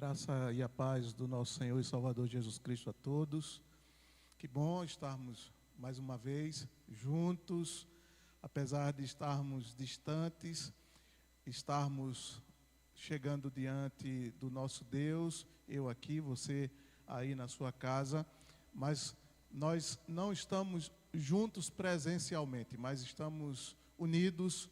Graça e a paz do nosso Senhor e Salvador Jesus Cristo a todos. Que bom estarmos mais uma vez juntos, apesar de estarmos distantes, estarmos chegando diante do nosso Deus, eu aqui, você aí na sua casa, mas nós não estamos juntos presencialmente, mas estamos unidos,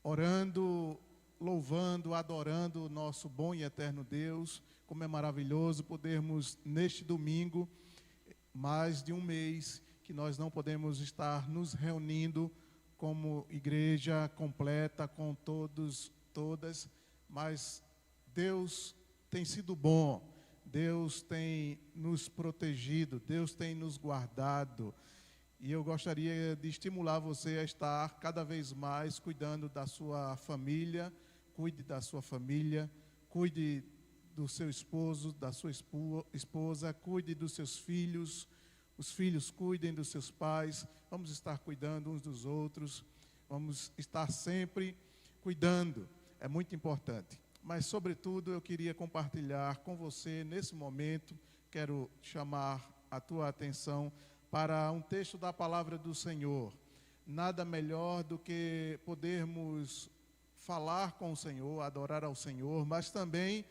orando, louvando, adorando o nosso bom e eterno Deus. Como é maravilhoso podermos, neste domingo, mais de um mês, que nós não podemos estar nos reunindo como igreja completa, com todos, todas, mas Deus tem sido bom, Deus tem nos protegido, Deus tem nos guardado. E eu gostaria de estimular você a estar cada vez mais cuidando da sua família. Cuide da sua família, cuide do seu esposo, da sua esposa, cuide dos seus filhos, os filhos cuidem dos seus pais. Vamos estar cuidando uns dos outros, vamos estar sempre cuidando, é muito importante. Mas, sobretudo, eu queria compartilhar com você, nesse momento, quero chamar a tua atenção para um texto da palavra do Senhor. Nada melhor do que podermos falar com o Senhor, adorar ao Senhor, mas também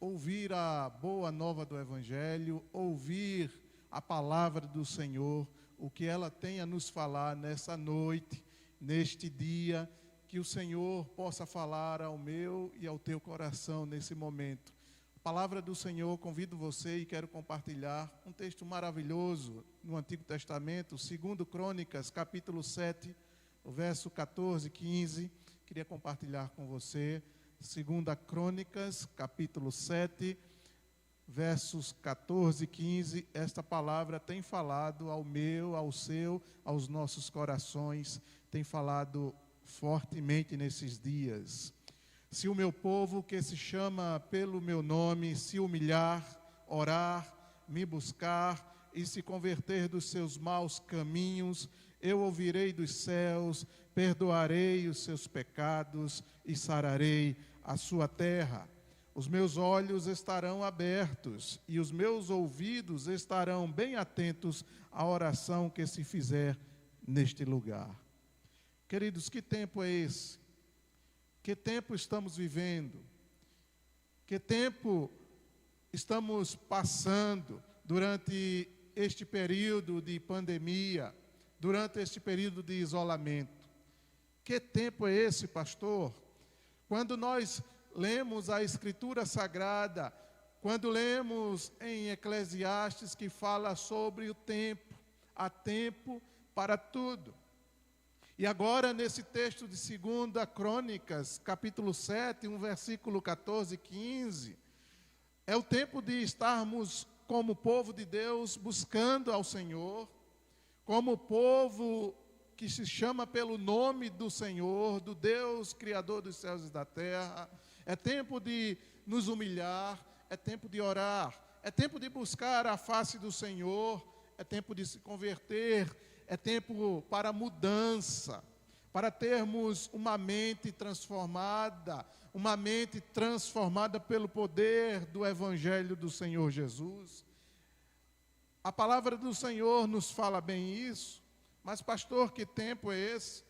ouvir a boa nova do Evangelho, ouvir a palavra do Senhor, o que ela tem a nos falar nessa noite, neste dia, que o Senhor possa falar ao meu e ao teu coração nesse momento. A palavra do Senhor, convido você e quero compartilhar um texto maravilhoso no Antigo Testamento, 2 Crônicas, capítulo 7, o verso 14 e 15, queria compartilhar com você, 2 Crônicas, capítulo 7, versos 14 e 15, esta palavra tem falado ao meu, ao seu, aos nossos corações, tem falado fortemente nesses dias. Se o meu povo, que se chama pelo meu nome, se humilhar, orar, me buscar e se converter dos seus maus caminhos, eu ouvirei dos céus, perdoarei os seus pecados e sararei a sua terra. Os meus olhos estarão abertos e os meus ouvidos estarão bem atentos à oração que se fizer neste lugar. Queridos, que tempo é esse? Que tempo estamos vivendo? Que tempo estamos passando durante este período de pandemia, durante este período de isolamento? Que tempo é esse, pastor? Quando nós lemos a Escritura Sagrada, quando lemos em Eclesiastes que fala sobre o tempo, há tempo para tudo. E agora nesse texto de 2 Crônicas, capítulo 7, um versículo 14 e 15, é o tempo de estarmos como povo de Deus buscando ao Senhor, como povo que se chama pelo nome do Senhor, do Deus Criador dos céus e da terra. É tempo de nos humilhar, é tempo de orar, é tempo de buscar a face do Senhor, é tempo de se converter, é tempo para mudança, para termos uma mente transformada pelo poder do Evangelho do Senhor Jesus. A palavra do Senhor nos fala bem isso, mas pastor, que tempo é esse?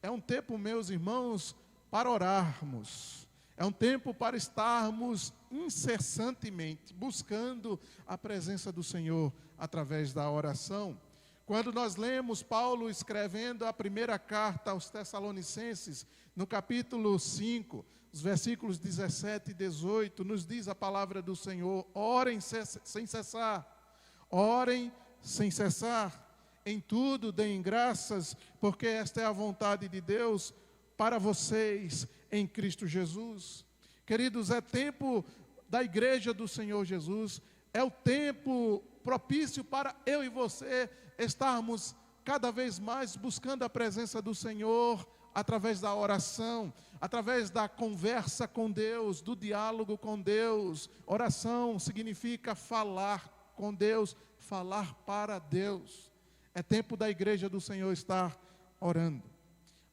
É um tempo, meus irmãos, para orarmos. É um tempo para estarmos incessantemente buscando a presença do Senhor através da oração. Quando nós lemos Paulo escrevendo a primeira carta aos Tessalonicenses, no capítulo 5, os versículos 17 e 18, nos diz a palavra do Senhor: orem sem cessar, orem sem cessar, em tudo deem graças, porque esta é a vontade de Deus para vocês em Cristo Jesus. Queridos, é tempo da igreja do Senhor Jesus, é o tempo propício para eu e você estarmos cada vez mais buscando a presença do Senhor através da oração, através da conversa com Deus, do diálogo com Deus. Oração significa falar com Deus, falar para Deus. É tempo da igreja do Senhor estar orando.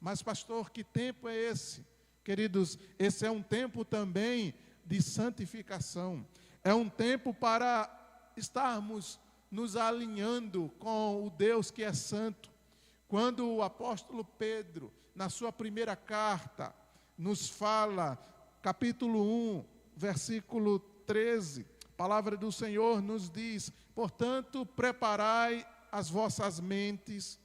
Mas pastor, que tempo é esse? Queridos, esse é um tempo também de santificação. É um tempo para estarmos nos alinhando com o Deus que é santo. Quando o apóstolo Pedro, na sua primeira carta, nos fala, capítulo 1, versículo 13, a palavra do Senhor nos diz: portanto, preparai as vossas mentes,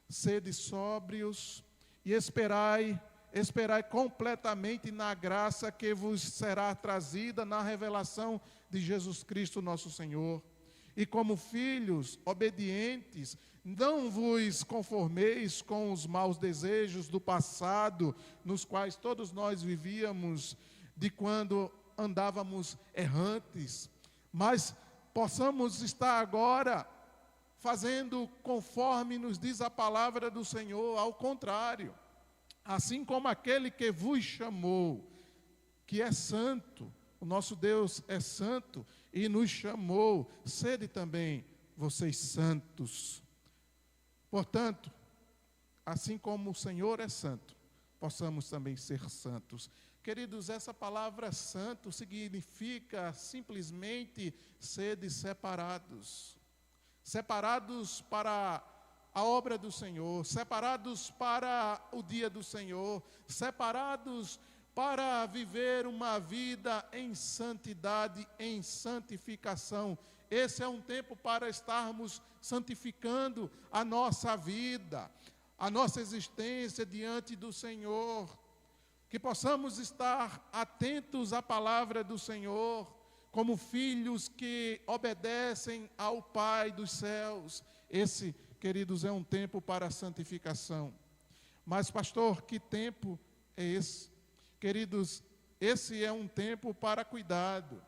sede sóbrios e esperai completamente na graça que vos será trazida na revelação de Jesus Cristo nosso Senhor. E como filhos obedientes, não vos conformeis com os maus desejos do passado, nos quais todos nós vivíamos, de quando andávamos errantes, mas possamos estar agora fazendo conforme nos diz a palavra do Senhor, ao contrário. Assim como aquele que vos chamou, que é santo, o nosso Deus é santo e nos chamou, sede também vocês santos. Portanto, assim como o Senhor é santo, possamos também ser santos. Queridos, essa palavra santo significa simplesmente sede separados. Separados para a obra do Senhor, separados para o dia do Senhor, separados para viver uma vida em santidade, em santificação. Esse é um tempo para estarmos santificando a nossa vida, a nossa existência diante do Senhor. Que possamos estar atentos à palavra do Senhor, como filhos que obedecem ao Pai dos céus. Esse, queridos, é um tempo para a santificação. Mas, pastor, que tempo é esse? Queridos, esse é um tempo para cuidado.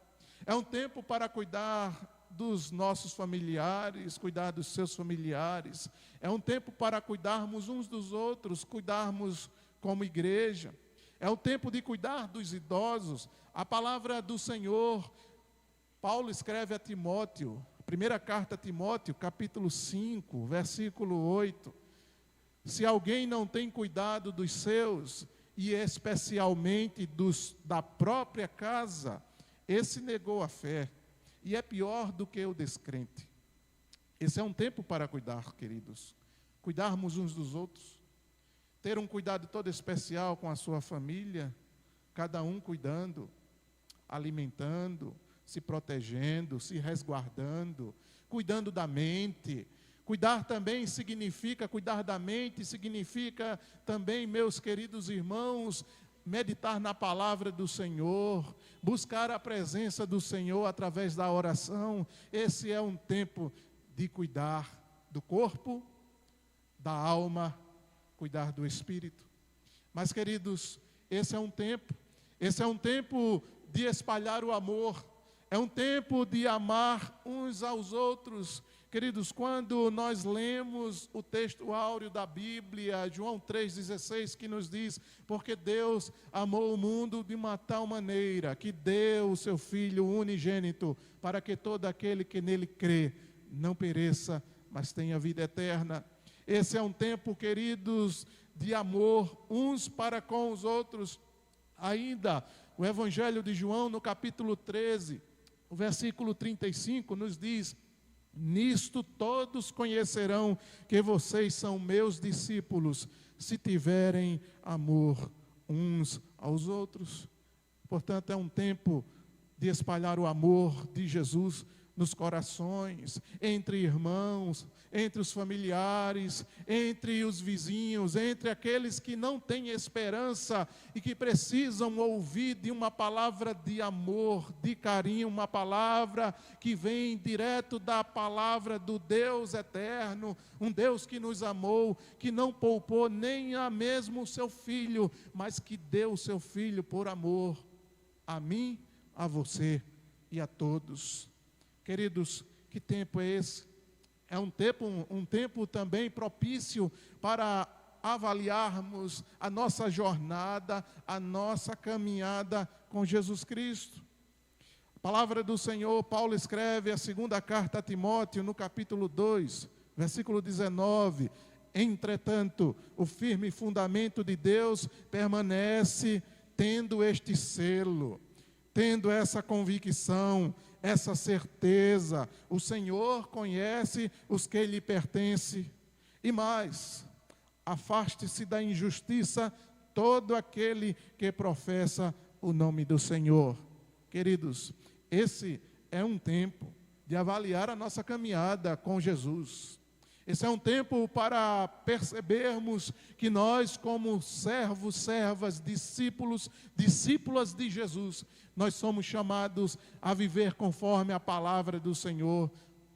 É um tempo para cuidar dos nossos familiares, cuidar dos seus familiares. É um tempo para cuidarmos uns dos outros, cuidarmos como igreja. É um tempo de cuidar dos idosos. A palavra do Senhor, Paulo escreve a Timóteo, primeira carta a Timóteo, capítulo 5, versículo 8. Se alguém não tem cuidado dos seus, e especialmente dos da própria casa, esse negou a fé, e é pior do que o descrente. Esse é um tempo para cuidar, queridos. Cuidarmos uns dos outros. Ter um cuidado todo especial com a sua família, cada um cuidando, alimentando, se protegendo, se resguardando, cuidando da mente. Cuidar também significa, cuidar da mente significa também, meus queridos irmãos, meditar na palavra do Senhor, buscar a presença do Senhor através da oração. Esse é um tempo de cuidar do corpo, da alma, cuidar do espírito. Mas, queridos, esse é um tempo de espalhar o amor, é um tempo de amar uns aos outros. Queridos, quando nós lemos o texto áureo da Bíblia, João 3,16, que nos diz: porque Deus amou o mundo de uma tal maneira, que deu o seu Filho unigênito, para que todo aquele que nele crê, não pereça, mas tenha vida eterna. Esse é um tempo, queridos, de amor uns para com os outros. Ainda, o Evangelho de João, no capítulo 13, o versículo 35, nos diz: nisto todos conhecerão que vocês são meus discípulos, se tiverem amor uns aos outros. Portanto, é um tempo de espalhar o amor de Jesus nos corações, entre irmãos, entre os familiares, entre os vizinhos, entre aqueles que não têm esperança e que precisam ouvir de uma palavra de amor, de carinho, uma palavra que vem direto da palavra do Deus eterno, um Deus que nos amou, que não poupou nem a mesmo o seu Filho, mas que deu o seu Filho por amor a mim, a você e a todos. Queridos, que tempo é esse? É um tempo também propício para avaliarmos a nossa jornada, a nossa caminhada com Jesus Cristo. A palavra do Senhor, Paulo escreve a segunda carta a Timóteo, no capítulo 2, versículo 19: entretanto, o firme fundamento de Deus permanece, tendo este selo, tendo essa convicção, essa certeza. O Senhor conhece os que lhe pertencem. E mais, afaste-se da injustiça todo aquele que professa o nome do Senhor. Queridos, esse é um tempo de avaliar a nossa caminhada com Jesus. Esse é um tempo para percebermos que nós, como servos, servas, discípulos, discípulas de Jesus, nós somos chamados a viver conforme a palavra do Senhor.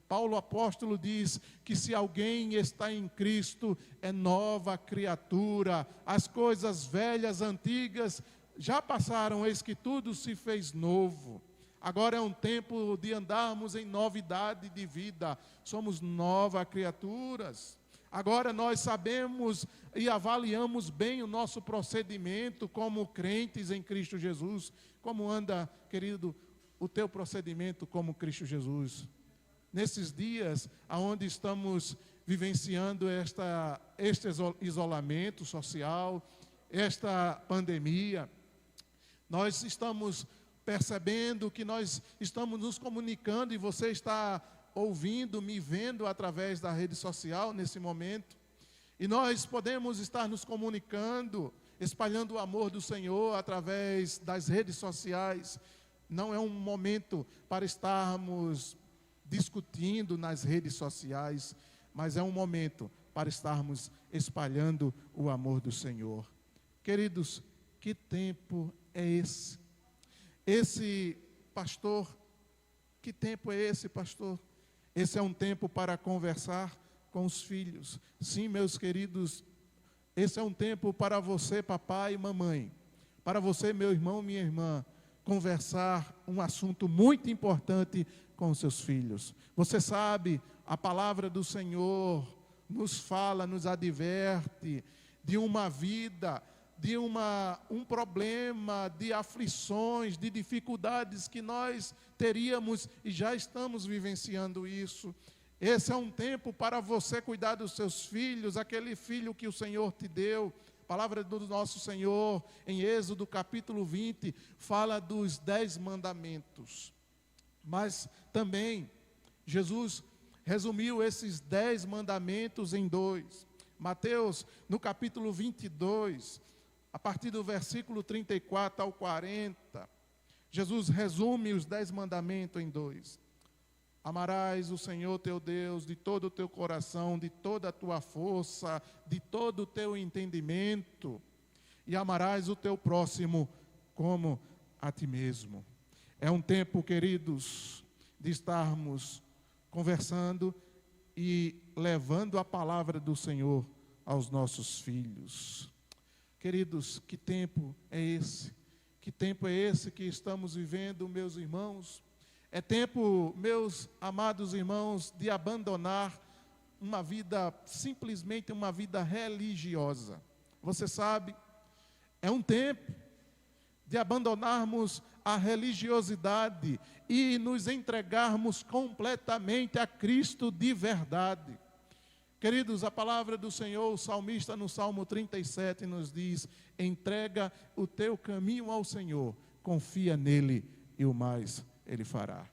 Paulo apóstolo diz que se alguém está em Cristo, é nova criatura. As coisas velhas, antigas, já passaram, eis que tudo se fez novo. Agora é um tempo de andarmos em novidade de vida. Somos novas criaturas. Agora nós sabemos e avaliamos bem o nosso procedimento como crentes em Cristo Jesus. Como anda, querido, o teu procedimento como Cristo Jesus? Nesses dias onde estamos vivenciando este isolamento social, esta pandemia, nós estamos percebendo que nós estamos nos comunicando e você está ouvindo, me vendo através da rede social nesse momento. E nós podemos estar nos comunicando, espalhando o amor do Senhor através das redes sociais. Não é um momento para estarmos discutindo nas redes sociais, mas é um momento para estarmos espalhando o amor do Senhor. Queridos, que tempo é esse? Esse pastor, que tempo é esse, pastor? Esse é um tempo para conversar com os filhos. Sim, meus queridos, esse é um tempo para você, papai e mamãe, para você, meu irmão, minha irmã, conversar um assunto muito importante com os seus filhos. Você sabe, a palavra do Senhor nos fala, nos adverte de uma vida, de um problema, de aflições, de dificuldades que nós teríamos e já estamos vivenciando isso. Esse é um tempo para você cuidar dos seus filhos, aquele filho que o Senhor te deu. A palavra do nosso Senhor, em Êxodo capítulo 20, fala dos 10 mandamentos. Mas também, Jesus resumiu esses 10 mandamentos em 2. Mateus, no capítulo 22, a partir do versículo 34 ao 40, Jesus resume os 10 mandamentos em 2. Amarás o Senhor teu Deus de todo o teu coração, de toda a tua força, de todo o teu entendimento, e amarás o teu próximo como a ti mesmo. É um tempo, queridos, de estarmos conversando e levando a palavra do Senhor aos nossos filhos. Queridos, que tempo é esse? Que tempo é esse que estamos vivendo, meus irmãos? É tempo, meus amados irmãos, de abandonar uma vida, simplesmente uma vida religiosa. Você sabe, é um tempo de abandonarmos a religiosidade e nos entregarmos completamente a Cristo de verdade. Queridos, a palavra do Senhor, o salmista no Salmo 37 nos diz: entrega o teu caminho ao Senhor, confia nele e o mais Ele fará.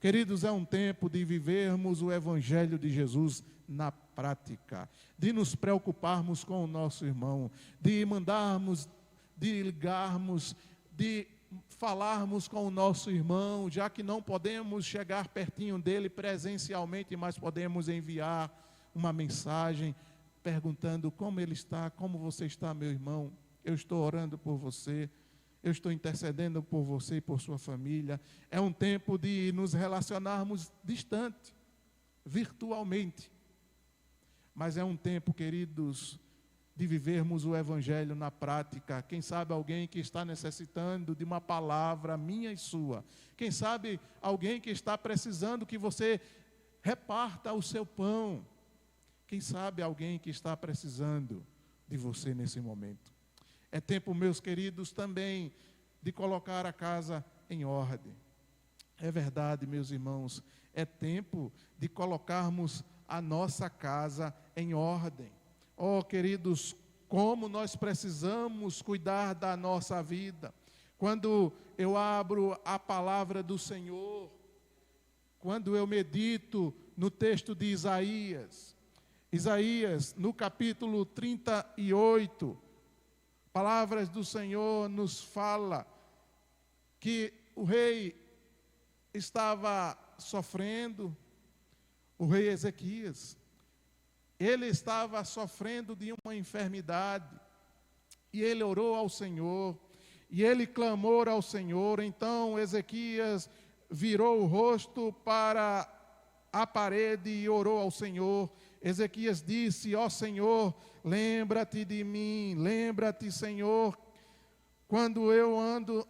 Queridos, é um tempo de vivermos o Evangelho de Jesus na prática, de nos preocuparmos com o nosso irmão, de mandarmos, de ligarmos, de falarmos com o nosso irmão, já que não podemos chegar pertinho dele presencialmente, mas podemos enviar uma mensagem perguntando como ele está, como você está, meu irmão. Eu estou orando por você, eu estou intercedendo por você e por sua família. É um tempo de nos relacionarmos distante, virtualmente. Mas é um tempo, queridos, de vivermos o Evangelho na prática. Quem sabe alguém que está necessitando de uma palavra minha e sua. Quem sabe alguém que está precisando que você reparta o seu pão. Quem sabe alguém que está precisando de você nesse momento. É tempo, meus queridos, também de colocar a casa em ordem. É verdade, meus irmãos, é tempo de colocarmos a nossa casa em ordem. Oh, queridos, como nós precisamos cuidar da nossa vida, Quando eu abro a palavra do Senhor, quando eu medito no texto de Isaías, no capítulo 38, palavras do Senhor nos fala que o rei estava sofrendo, o rei Ezequias, ele estava sofrendo de uma enfermidade, e ele orou ao Senhor, e ele clamou ao Senhor. Então Ezequias virou o rosto para a parede e orou ao Senhor. Ezequias disse: ó Senhor, lembra-te de mim, lembra-te, Senhor, quando eu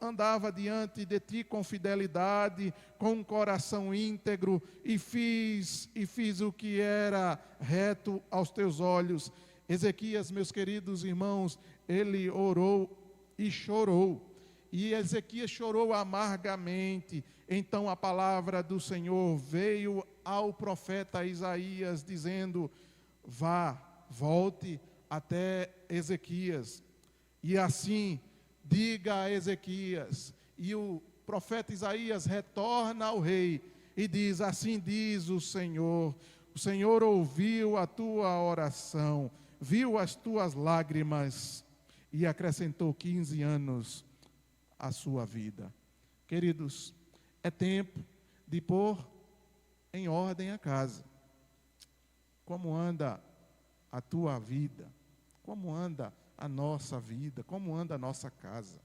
andava diante de ti com fidelidade, com um coração íntegro, e fiz o que era reto aos teus olhos. Ezequias, meus queridos irmãos, ele orou e chorou. E Ezequias chorou amargamente. Então a palavra do Senhor veio ao profeta Isaías, dizendo: volte até Ezequias, e assim diga a Ezequias. E o profeta Isaías retorna ao rei e diz: assim diz o Senhor ouviu a tua oração, viu as tuas lágrimas, e acrescentou 15 anos à sua vida. Queridos, é tempo de pôr em ordem a casa. Como anda a tua vida? Como anda a nossa vida? Como anda a nossa casa?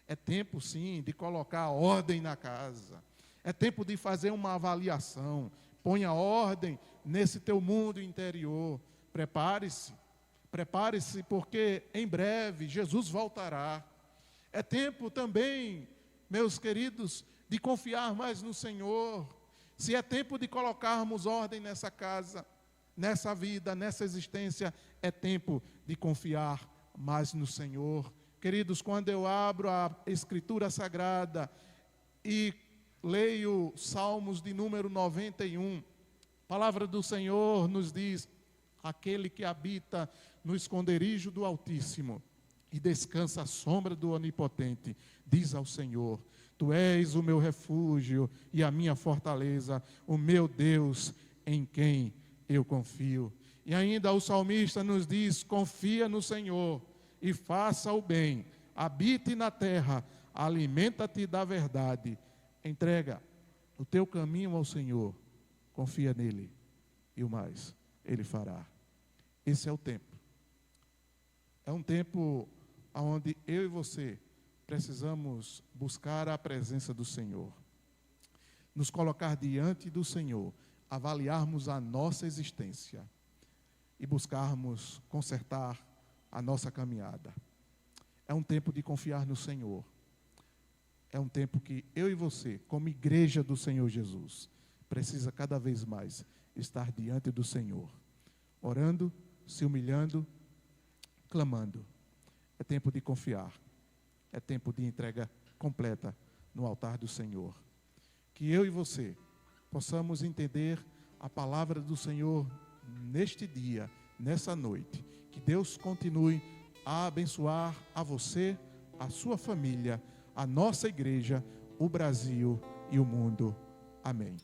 É tempo, sim, de colocar ordem na casa. É tempo de fazer uma avaliação. Ponha ordem nesse teu mundo interior. Prepare-se, porque em breve Jesus voltará. É tempo também, meus queridos, de confiar mais no Senhor. Se é tempo de colocarmos ordem nessa casa, nessa vida, nessa existência, é tempo de confiar mais no Senhor. Queridos, quando eu abro a Escritura Sagrada e leio Salmos de número 91, a palavra do Senhor nos diz: aquele que habita no esconderijo do Altíssimo e descansa à sombra do Onipotente, diz ao Senhor: tu és o meu refúgio e a minha fortaleza, o meu Deus em quem eu confio. E ainda o salmista nos diz: confia no Senhor e faça o bem, habite na terra, alimenta-te da verdade, entrega o teu caminho ao Senhor, confia nele, e o mais ele fará. Esse é o tempo. É um tempo onde eu e você precisamos buscar a presença do Senhor, nos colocar diante do Senhor, avaliarmos a nossa existência e buscarmos consertar a nossa caminhada. É um tempo de confiar no Senhor. É um tempo que eu e você, como igreja do Senhor Jesus, precisa cada vez mais estar diante do Senhor, orando, se humilhando, clamando. É tempo de confiar. É tempo de entrega completa no altar do Senhor. Que eu e você possamos entender a palavra do Senhor neste dia, nessa noite. Que Deus continue a abençoar a você, a sua família, a nossa igreja, o Brasil e o mundo. Amém.